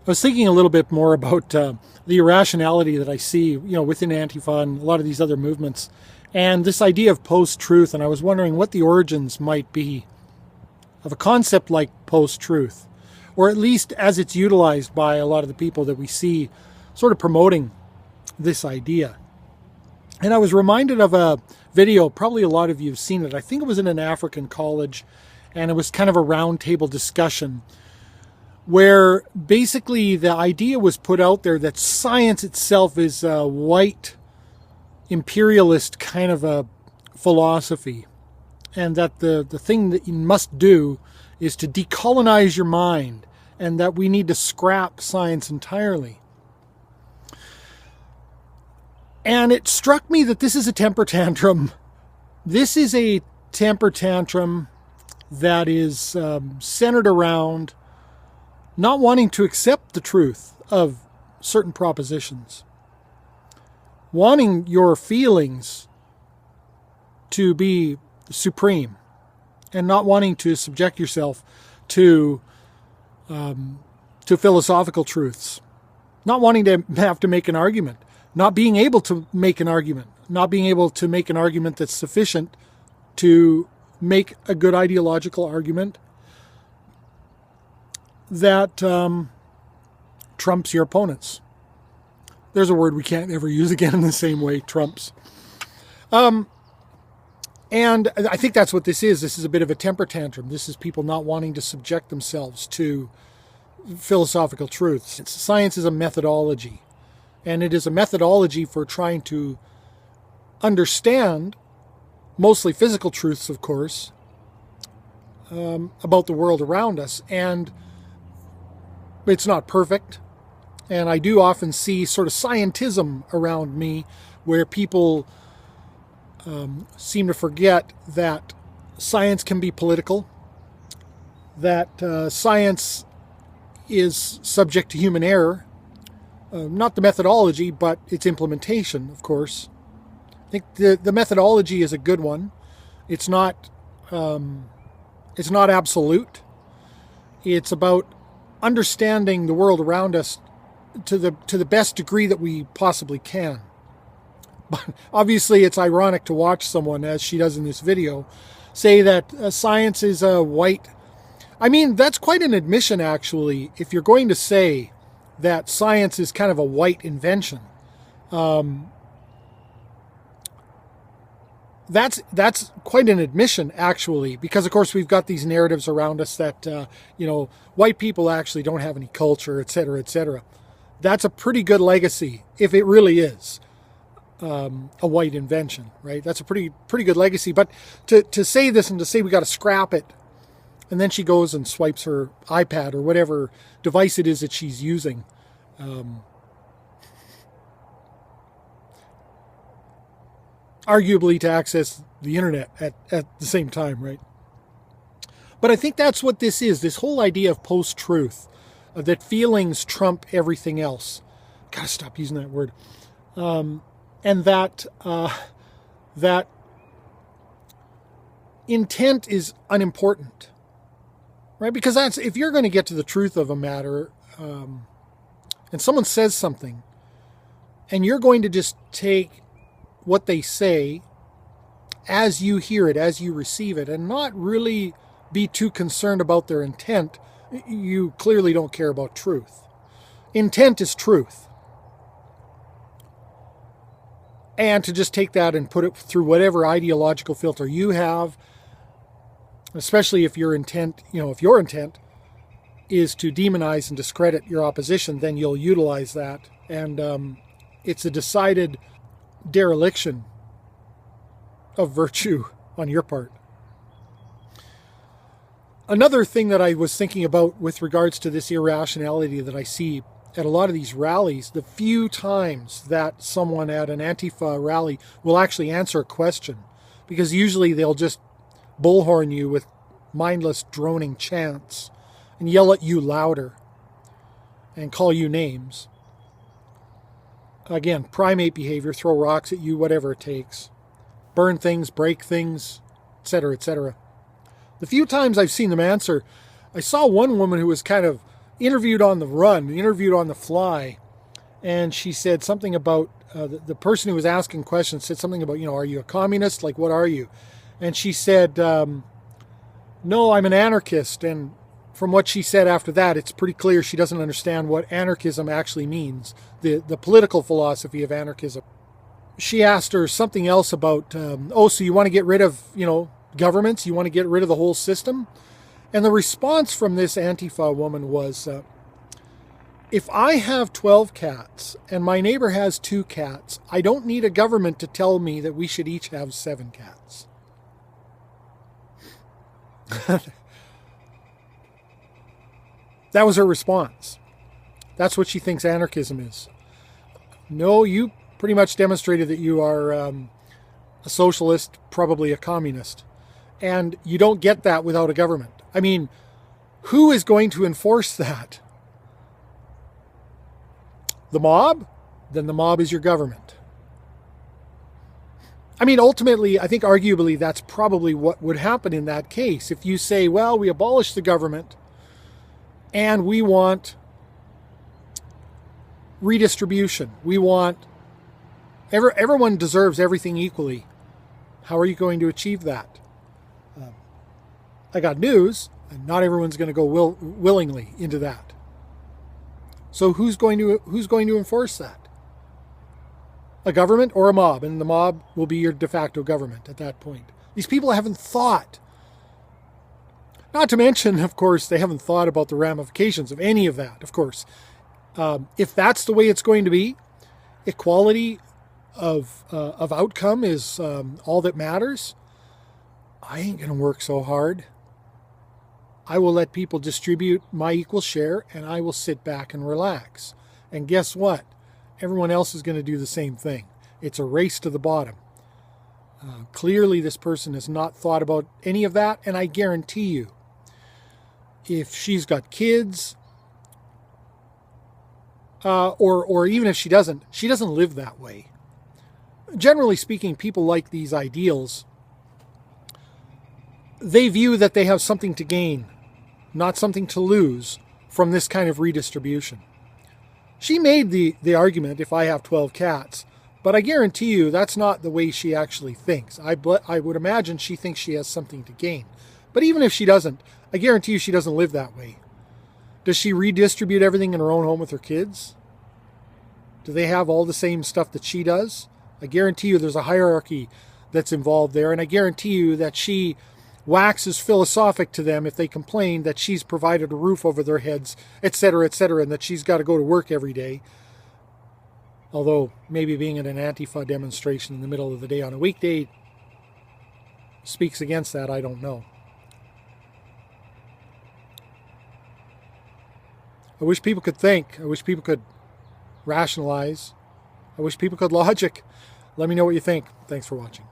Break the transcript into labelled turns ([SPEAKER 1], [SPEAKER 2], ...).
[SPEAKER 1] I was thinking a little bit more about the irrationality that I see, within Antifa and a lot of these other movements, and this idea of post-truth. And I was wondering what the origins might be of a concept like post-truth, or at least as it's utilized by a lot of the people that we see sort of promoting this idea. And I was reminded of a video, probably a lot of you have seen it. I think it was in an African college, and it was kind of a roundtable discussion where basically the idea was put out there that science itself is a white imperialist kind of a philosophy, and that the thing that you must do is to decolonize your mind, and that we need to scrap science entirely. And it struck me that this is a temper tantrum. This is a temper tantrum that is centered around not wanting to accept the truth of certain propositions, wanting your feelings to be supreme, and not wanting to subject yourself to philosophical truths, not wanting to have to make an argument, not being able to make an argument, not being able to make an argument that's sufficient to make a good ideological argument that trumps your opponents. There's a word we can't ever use again in the same way, trumps. And I think that's what this is. This is a bit of a temper tantrum. This is people not wanting to subject themselves to philosophical truths. Science is a methodology, and it is a methodology for trying to understand, mostly physical truths, of course, about the world around us. And it's not perfect. And I do often see sort of scientism around me, where people seem to forget that science can be political, that science is subject to human error, not the methodology, but its implementation, of course. I think the methodology is a good one. It's not absolute. It's about understanding the world around us to the best degree that we possibly can. But obviously, it's ironic to watch someone, as she does in this video, say that science is a white. I mean, that's quite an admission, actually, if you're going to say that science is kind of a white invention. That's quite an admission, actually, because, of course, we've got these narratives around us that, white people actually don't have any culture, et cetera, et cetera. That's a pretty good legacy, if it really is a white invention, right? That's a pretty good legacy. But to say this and to say we got to scrap it, and then she goes and swipes her iPad or whatever device it is that she's using. Arguably to access the internet at the same time, right? But I think that's what this is, this whole idea of post-truth, that feelings trump everything else. Gotta stop using that word. And that intent is unimportant, right? Because if you're going to get to the truth of a matter, and someone says something, and you're going to just take what they say as you hear it, as you receive it, and not really be too concerned about their intent, you clearly don't care about truth. Intent is truth. And to just take that and put it through whatever ideological filter you have, especially if your intent is to demonize and discredit your opposition, then you'll utilize that. And it's a decided dereliction of virtue on your part. Another thing that I was thinking about with regards to this irrationality that I see at a lot of these rallies, the few times that someone at an Antifa rally will actually answer a question, because usually they'll just bullhorn you with mindless droning chants and yell at you louder and call you names. Again, primate behavior, throw rocks at you, whatever it takes. Burn things, break things, etc., etc. The few times I've seen them answer, I saw one woman who was kind of interviewed on the run, interviewed on the fly, and she said something about the person who was asking questions said something about, are you a communist? Like, what are you? And she said, no, I'm an anarchist. And from what she said after that, it's pretty clear she doesn't understand what anarchism actually means, the political philosophy of anarchism. She asked her something else about, so you want to get rid of, governments? You want to get rid of the whole system? And the response from this Antifa woman was, if I have 12 cats and my neighbor has 2 cats, I don't need a government to tell me that we should each have 7 cats. That was her response. That's what she thinks anarchism is. No, you pretty much demonstrated that you are a socialist, probably a communist. And you don't get that without a government. I mean, who is going to enforce that? The mob? Then the mob is your government. I mean, ultimately, I think arguably that's probably what would happen in that case. If you say, well, we abolish the government and we want redistribution. We want everyone deserves everything equally. How are you going to achieve that? I got news. Not everyone's going to go willingly into that. So who's going to enforce that? A government or a mob? And the mob will be your de facto government at that point. These people haven't thought. Not to mention, of course, they haven't thought about the ramifications of any of that, of course. If that's the way it's going to be, equality of outcome is all that matters, I ain't going to work so hard. I will let people distribute my equal share and I will sit back and relax. And guess what? Everyone else is going to do the same thing. It's a race to the bottom. Clearly, this person has not thought about any of that, and I guarantee you, if she's got kids, or even if she doesn't live that way. Generally speaking, people like these ideals, they view that they have something to gain, not something to lose from this kind of redistribution. She made the argument, if I have 12 cats, but I guarantee you that's not the way she actually thinks. I would imagine she thinks she has something to gain. But even if she doesn't, I guarantee you she doesn't live that way. Does she redistribute everything in her own home with her kids? Do they have all the same stuff that she does? I guarantee you there's a hierarchy that's involved there, and I guarantee you that she waxes philosophic to them if they complain that she's provided a roof over their heads, etc., and that she's got to go to work every day. Although maybe being at an Antifa demonstration in the middle of the day on a weekday speaks against that, I don't know. I wish people could think. I wish people could rationalize. I wish people could logic. Let me know what you think. Thanks for watching.